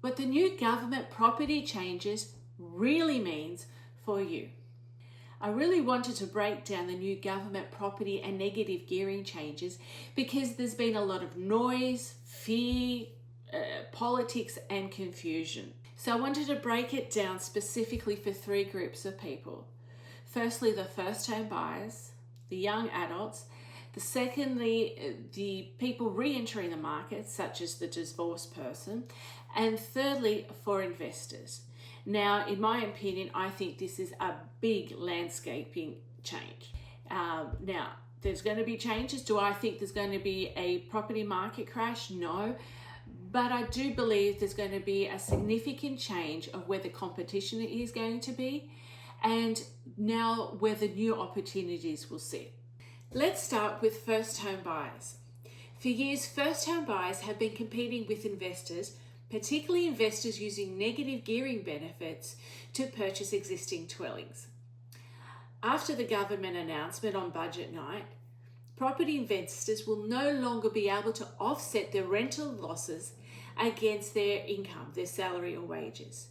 what the new government property changes really means for you. I really wanted to break down the new government property and negative gearing changes because there's been a lot of noise, fear, politics and confusion. So I wanted to break it down specifically for three groups of people. Firstly, the first home buyers, the young adults. Secondly, the people re-entering the market, such as the divorced person. And thirdly, for investors. Now, in my opinion, I think this is a big landscaping change. Now, there's going to be changes. Do I think there's going to be a property market crash? No. But I do believe there's going to be a significant change of where the competition is going to be and now where the new opportunities will sit. Let's start with first home buyers. For years, first home buyers have been competing with investors, particularly investors using negative gearing benefits to purchase existing dwellings. After the government announcement on budget night, property investors will no longer be able to offset their rental losses against their income, their salary or wages.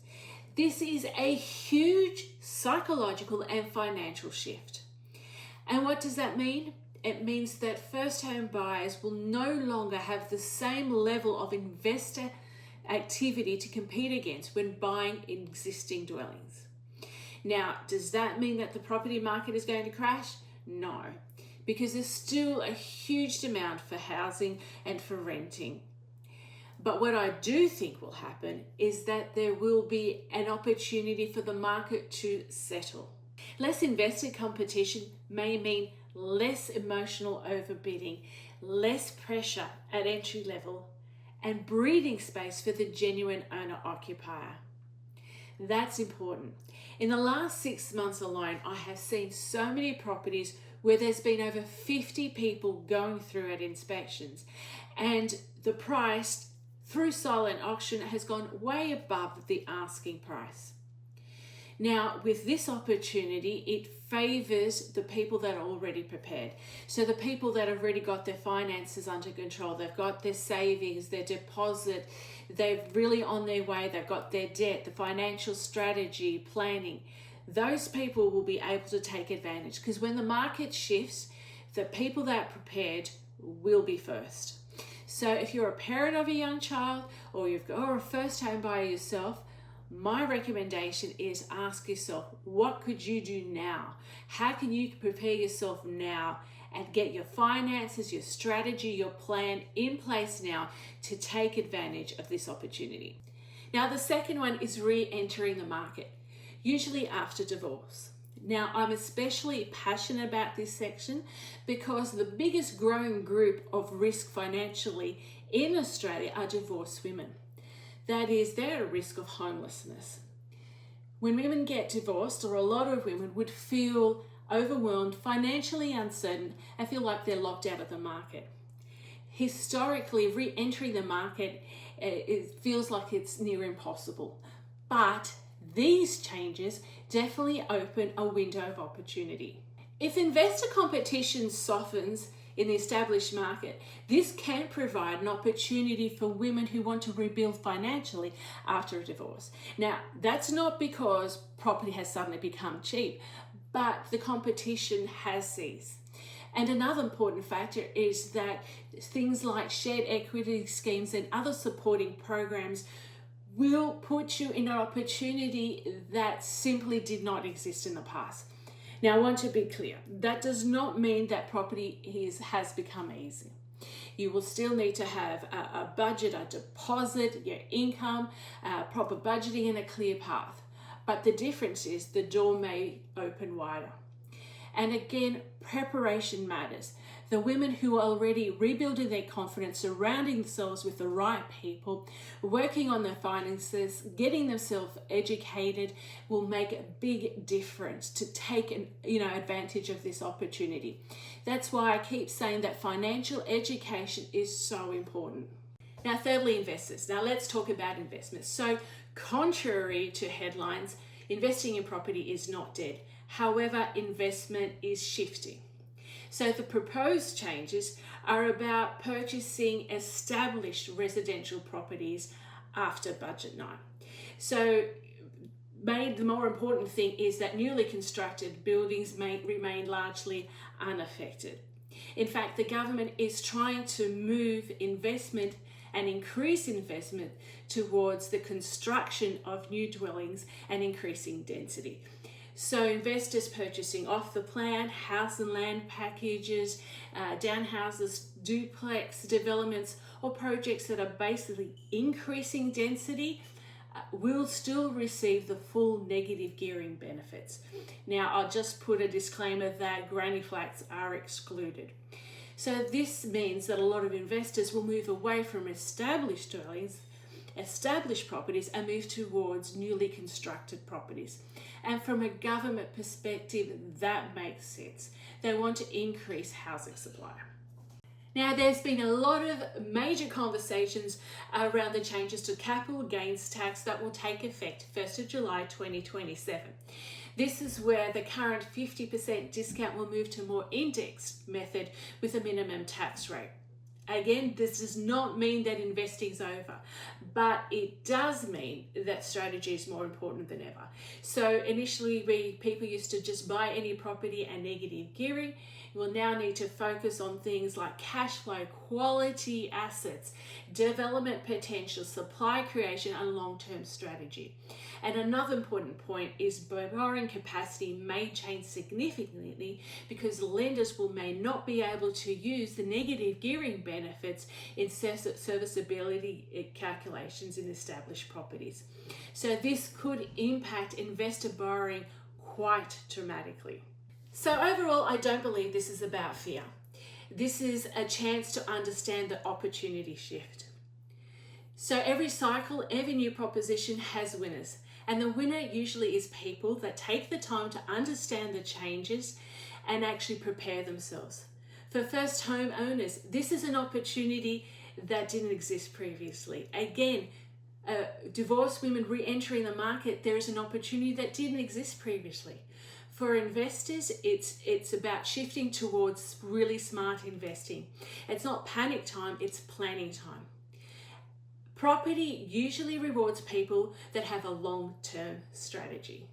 This is a huge psychological and financial shift. And what does that mean? It means that first home buyers will no longer have the same level of investor activity to compete against when buying existing dwellings. Now, does that mean that the property market is going to crash? No, because there's still a huge demand for housing and for renting. But what I do think will happen is that there will be an opportunity for the market to settle. Less investor competition may mean less emotional overbidding, less pressure at entry level, and breathing space for the genuine owner-occupier. That's important. In the last 6 months alone, I have seen so many properties where there's been over 50 people going through at inspections, and the price through silent auction has gone way above the asking price. Now, with this opportunity, it favours the people that are already prepared. So the people that have already got their finances under control, they've got their savings, their deposit, they're really on their way, they've got their debt, the financial strategy, planning. Those people will be able to take advantage because when the market shifts, the people that are prepared will be first. So if you're a parent of a young child or you're a first home buyer yourself, my recommendation is ask yourself, what could you do now? How can you prepare yourself now and get your finances, your strategy, your plan in place now to take advantage of this opportunity? Now, the second one is re-entering the market, usually after divorce. Now, I'm especially passionate about this section because the biggest growing group of risk financially in Australia are divorced women. That is, they're at risk of homelessness. When women get divorced, or a lot of women would feel overwhelmed, financially uncertain, and feel like they're locked out of the market. Historically, re-entering the market, it feels like it's near impossible. But these changes definitely open a window of opportunity. If investor competition softens in the established market, this can provide an opportunity for women who want to rebuild financially after a divorce. Now, that's not because property has suddenly become cheap, but the competition has ceased. And another important factor is that things like shared equity schemes and other supporting programs will put you in an opportunity that simply did not exist in the past. Now, I want to be clear, that does not mean that property has become easy. You will still need to have a budget, a deposit, your income, proper budgeting and a clear path. But the difference is the door may open wider. And again, preparation matters. The women who are already rebuilding their confidence, surrounding themselves with the right people, working on their finances, getting themselves educated will make a big difference to take advantage of this opportunity. That's why I keep saying that financial education is so important. Now, thirdly, investors. Now let's talk about investments. So contrary to headlines, investing in property is not dead. However, investment is shifting. So the proposed changes are about purchasing established residential properties after budget night. So the more important thing is that newly constructed buildings may remain largely unaffected. In fact, the government is trying to move investment and increase investment towards the construction of new dwellings and increasing density. So investors purchasing off the plan, house and land packages, townhouses, duplex developments, or projects that are basically increasing density will still receive the full negative gearing benefits. Now, I'll just put a disclaimer that granny flats are excluded. So this means that a lot of investors will move away from established dwellings, established properties, and move towards newly constructed properties. And from a government perspective, that makes sense. They want to increase housing supply. Now, there's been a lot of major conversations around the changes to capital gains tax that will take effect 1st of July 2027. This is where the current 50% discount will move to a more indexed method with a minimum tax rate. Again, this does not mean that investing is over, but it does mean that strategy is more important than ever. So initially, people used to just buy any property and negative gearing. You will now need to focus on things like cash flow, quality assets, development potential, supply creation, and long-term strategy. And another important point is borrowing capacity may change significantly because lenders may not be able to use the negative gearing benefits in serviceability calculations in established properties. So this could impact investor borrowing quite dramatically. So overall, I don't believe this is about fear. This is a chance to understand the opportunity shift. So every cycle, every new proposition has winners. And the winner usually is people that take the time to understand the changes and actually prepare themselves. For first home owners, this is an opportunity that didn't exist previously. Again, divorced women re-entering the market, there is an opportunity that didn't exist previously. For investors, it's about shifting towards really smart investing. It's not panic time, it's planning time. Property usually rewards people that have a long-term strategy.